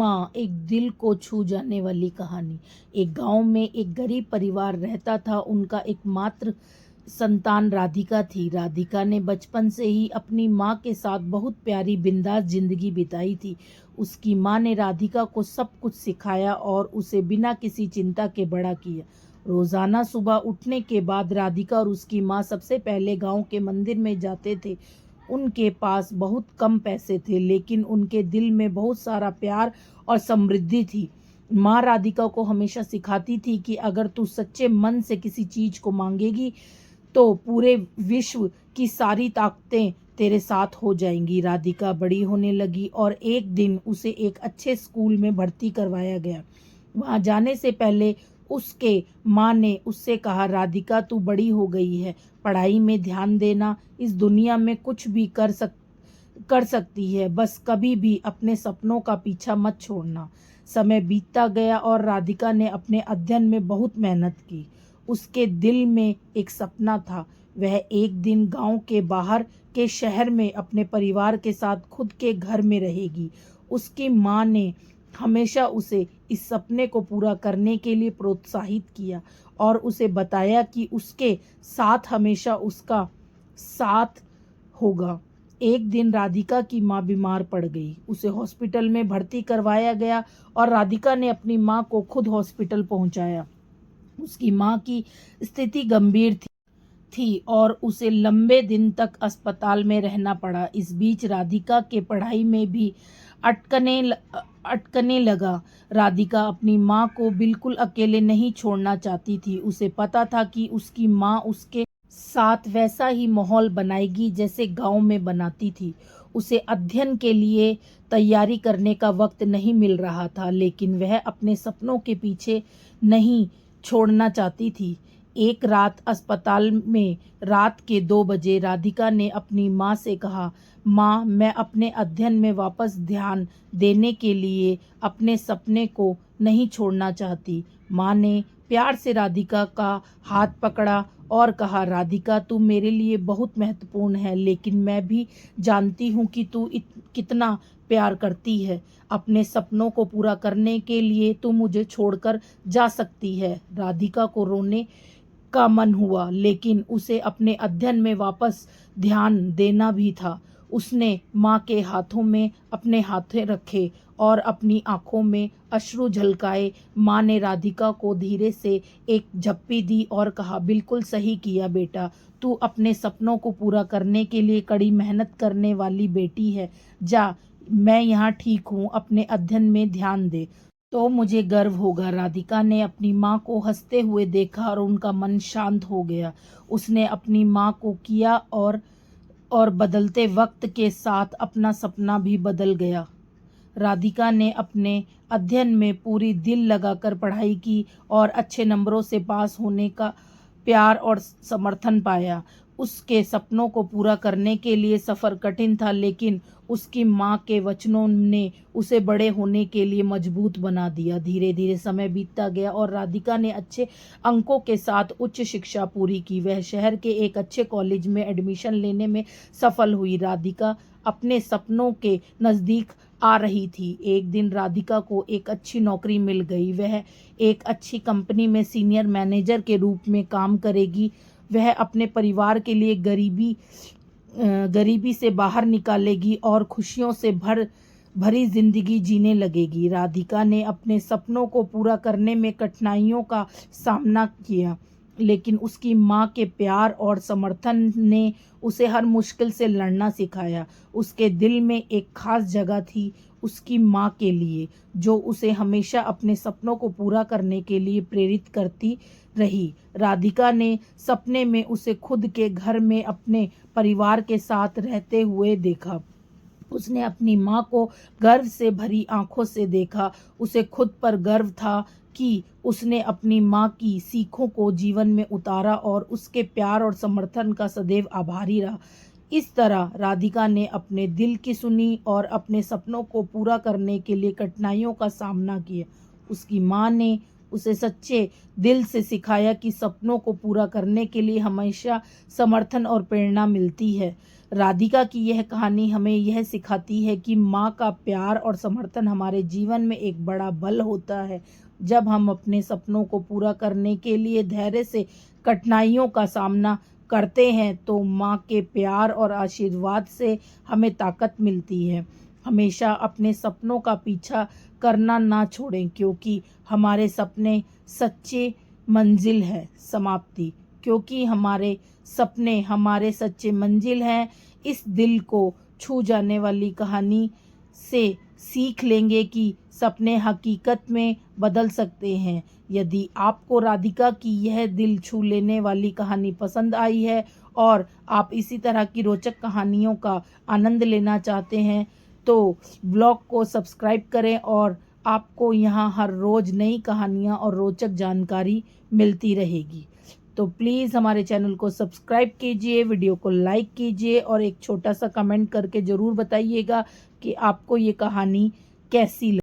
माँ, एक दिल को छू जाने वाली कहानी। एक गांव में एक गरीब परिवार रहता था। उनका एकमात्र संतान राधिका थी। राधिका ने बचपन से ही अपनी माँ के साथ बहुत प्यारी बिंदास जिंदगी बिताई थी। उसकी माँ ने राधिका को सब कुछ सिखाया और उसे बिना किसी चिंता के बड़ा किया। रोजाना सुबह उठने के बाद राधिका और उसकी माँ सबसे पहले गांव के मंदिर में जाते थे। उनके पास बहुत कम पैसे थे, लेकिन उनके दिल में बहुत सारा प्यार और समृद्धि थी। माँ राधिका को हमेशा सिखाती थी कि अगर तू सच्चे मन से किसी चीज को मांगेगी तो पूरे विश्व की सारी ताकतें तेरे साथ हो जाएंगी। राधिका बड़ी होने लगी और एक दिन उसे एक अच्छे स्कूल में भर्ती करवाया गया। वहां जाने से पहले उसके माँ ने उससे कहा, राधिका तू बड़ी हो गई है, पढ़ाई में ध्यान देना, इस दुनिया में कुछ भी कर सकती है, बस कभी भी अपने सपनों का पीछा मत छोड़ना। समय बीतता गया और राधिका ने अपने अध्ययन में बहुत मेहनत की। उसके दिल में एक सपना था। वह एक दिन गांव के बाहर के शहर में अपने परिवार के साथ खुद के घर में रहेगी। उसकी माँ ने हमेशा उसे इस सपने को पूरा करने के लिए प्रोत्साहित किया और उसे बताया कि उसके साथ हमेशा उसका साथ होगा। एक दिन राधिका की माँ बीमार पड़ गई। उसे हॉस्पिटल में भर्ती करवाया गया और राधिका ने अपनी माँ को खुद हॉस्पिटल पहुंचाया। उसकी माँ की स्थिति गंभीर थी और उसे लंबे दिन तक अस्पताल में रहना पड़ा। इस बीच राधिका के पढ़ाई में भी अटकने लगा। राधिका अपनी माँ को बिल्कुल अकेले नहीं छोड़ना चाहती थी। उसे पता था कि उसकी माँ उसके साथ वैसा ही माहौल बनाएगी जैसे गांव में बनाती थी। उसे अध्ययन के लिए तैयारी करने का वक्त नहीं मिल रहा था, लेकिन वह अपने सपनों के पीछे नहीं छोड़ना चाहती थी। एक रात अस्पताल में रात के 2 बजे राधिका ने अपनी माँ से कहा, माँ, मैं अपने अध्ययन में वापस ध्यान देने के लिए अपने सपने को नहीं छोड़ना चाहती। माँ ने प्यार से राधिका का हाथ पकड़ा और कहा, राधिका तू मेरे लिए बहुत महत्वपूर्ण है, लेकिन मैं भी जानती हूँ कि तू कितना प्यार करती है। अपने सपनों को पूरा करने के लिए तू मुझे छोड़कर जा सकती है। राधिका को रोने का मन हुआ, लेकिन उसे अपने अध्ययन में वापस ध्यान देना भी था। उसने माँ के हाथों में अपने हाथें रखे और अपनी आंखों में अश्रु झलकाए। माँ ने राधिका को धीरे से एक झप्पी दी और कहा, बिल्कुल सही किया बेटा, तू अपने सपनों को पूरा करने के लिए कड़ी मेहनत करने वाली बेटी है। जा, मैं यहाँ ठीक हूँ, अपने अध्ययन में ध्यान दे तो मुझे गर्व होगा। राधिका ने अपनी माँ को हंसते हुए देखा और उनका मन शांत हो गया। उसने अपनी माँ को किया और बदलते वक्त के साथ अपना सपना भी बदल गया। राधिका ने अपने अध्ययन में पूरी दिल लगाकर पढ़ाई की और अच्छे नंबरों से पास होने का प्यार और समर्थन पाया। उसके सपनों को पूरा करने के लिए सफ़र कठिन था, लेकिन उसकी माँ के वचनों ने उसे बड़े होने के लिए मजबूत बना दिया। धीरे धीरे समय बीतता गया और राधिका ने अच्छे अंकों के साथ उच्च शिक्षा पूरी की। वह शहर के एक अच्छे कॉलेज में एडमिशन लेने में सफल हुई। राधिका अपने सपनों के नज़दीक आ रही थी। एक दिन राधिका को एक अच्छी नौकरी मिल गई। वह एक अच्छी कंपनी में सीनियर मैनेजर के रूप में काम करेगी। वह अपने परिवार के लिए गरीबी से बाहर निकालेगी और खुशियों से भरी जिंदगी जीने लगेगी। राधिका ने अपने सपनों को पूरा करने में कठिनाइयों का सामना किया, लेकिन उसकी माँ के प्यार और समर्थन ने उसे हर मुश्किल से लड़ना सिखाया। उसके दिल में एक खास जगह थी उसकी माँ के लिए, जो उसे हमेशा अपने सपनों को पूरा करने के लिए प्रेरित करती रही। राधिका ने सपने में उसे खुद के घर में अपने परिवार के साथ रहते हुए देखा। उसने अपनी माँ को गर्व से भरी आंखों से देखा। उसे खुद पर गर्व था कि उसने अपनी माँ की सीखों को जीवन में उतारा और उसके प्यार और समर्थन का सदैव आभारी रहा। इस तरह राधिका ने अपने दिल की सुनी और अपने सपनों को पूरा करने के लिए कठिनाइयों का सामना किया। उसकी माँ ने उसे सच्चे दिल से सिखाया कि सपनों को पूरा करने के लिए हमेशा समर्थन और प्रेरणा मिलती है। राधिका की यह कहानी हमें यह सिखाती है कि माँ का प्यार और समर्थन हमारे जीवन में एक बड़ा बल होता है। जब हम अपने सपनों को पूरा करने के लिए धैर्य से कठिनाइयों का सामना करते हैं तो माँ के प्यार और आशीर्वाद से हमें ताकत मिलती है। हमेशा अपने सपनों का पीछा करना ना छोड़ें, क्योंकि हमारे सपने सच्चे मंजिल है। समाप्ति। क्योंकि हमारे सपने हमारे सच्चे मंजिल हैं। इस दिल को छू जाने वाली कहानी से सीख लेंगे कि सपने हकीकत में बदल सकते हैं। यदि आपको राधिका की यह दिल छू लेने वाली कहानी पसंद आई है और आप इसी तरह की रोचक कहानियों का आनंद लेना चाहते हैं तो ब्लॉग को सब्सक्राइब करें और आपको यहाँ हर रोज़ नई कहानियाँ और रोचक जानकारी मिलती रहेगी। तो प्लीज़ हमारे चैनल को सब्सक्राइब कीजिए, वीडियो को लाइक कीजिए और एक छोटा सा कमेंट करके ज़रूर बताइएगा कि आपको ये कहानी कैसी लगी।